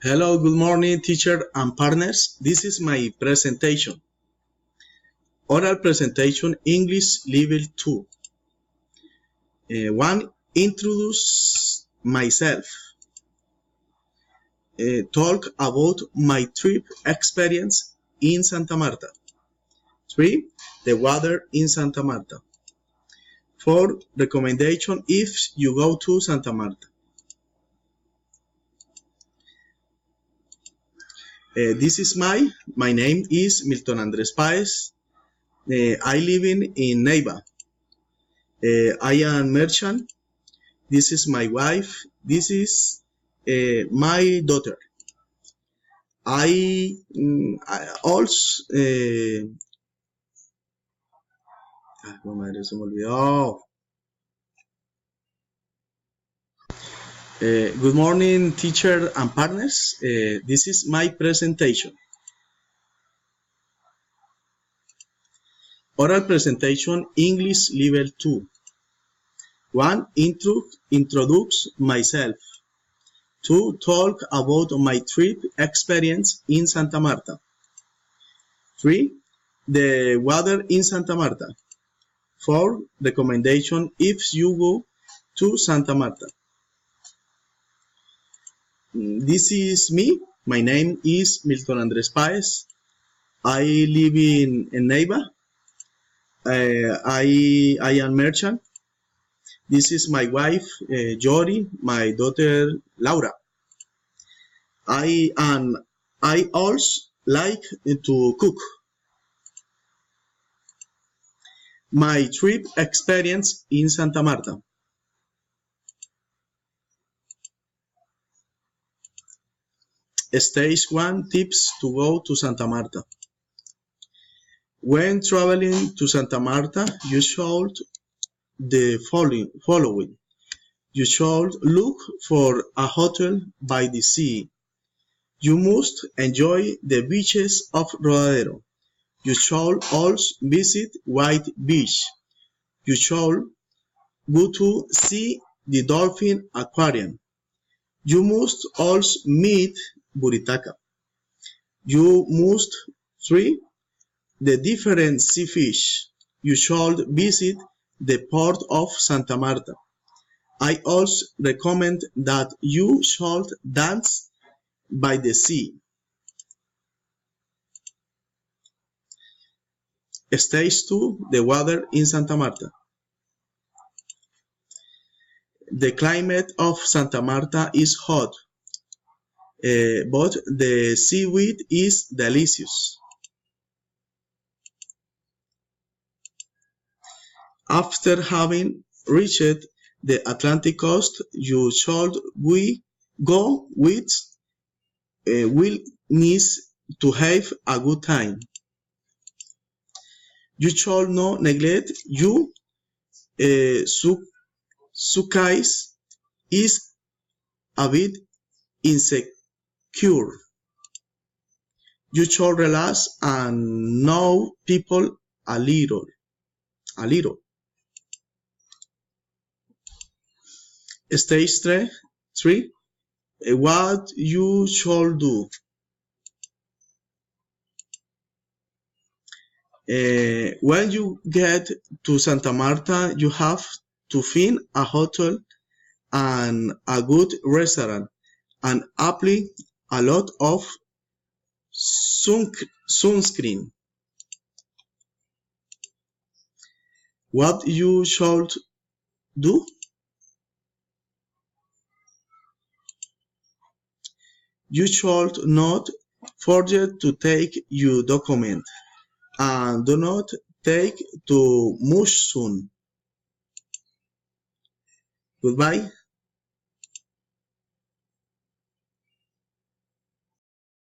Hello, good morning, teacher and partners. This is my presentation. Oral presentation, English level 2. One, introduce myself. Talk about my trip experience in Santa Marta. 3, the weather in Santa Marta. 4, recommendation if you go to Santa Marta. This is my name is Milton Andres Paez. I live in Neiva. I am merchant. This is my wife. This is my daughter. I also se me olvidó. Good morning, teacher and partners. This is my presentation. Oral presentation, English level 2. 1. Introduce myself. 2. Talk about my trip experience in Santa Marta. 3. The weather in Santa Marta. 4. Recommendation if you go to Santa Marta. This is me. My name is Milton Andres Paez. I live in Neiva. I am merchant. This is my wife, Jody, my daughter, Laura. I also like to cook. My trip experience in Santa Marta. Stage 1, tips to go to Santa Marta. When traveling to Santa Marta, you should the following. You should look for a hotel by the sea. You must enjoy the beaches of Rodadero. You should also visit White Beach. You should go to see the dolphin aquarium. You must also meet Buritaca. You must 3. The different sea fish. You should visit the port of Santa Marta. I also recommend that you should dance by the sea. Stage 2, the weather in Santa Marta. The climate of Santa Marta is hot, but the seaweed is delicious. After having reached the Atlantic coast, you should go with willingness to have a good time. You should not neglect your suitcase is a bit insecure. You should relax and know people a little. Stage 3, what you should do. When you get to Santa Marta, you have to find a hotel and a good restaurant and apply a lot of sunscreen. What you should do? You should not forget to take your document and do not take too much sun. Goodbye.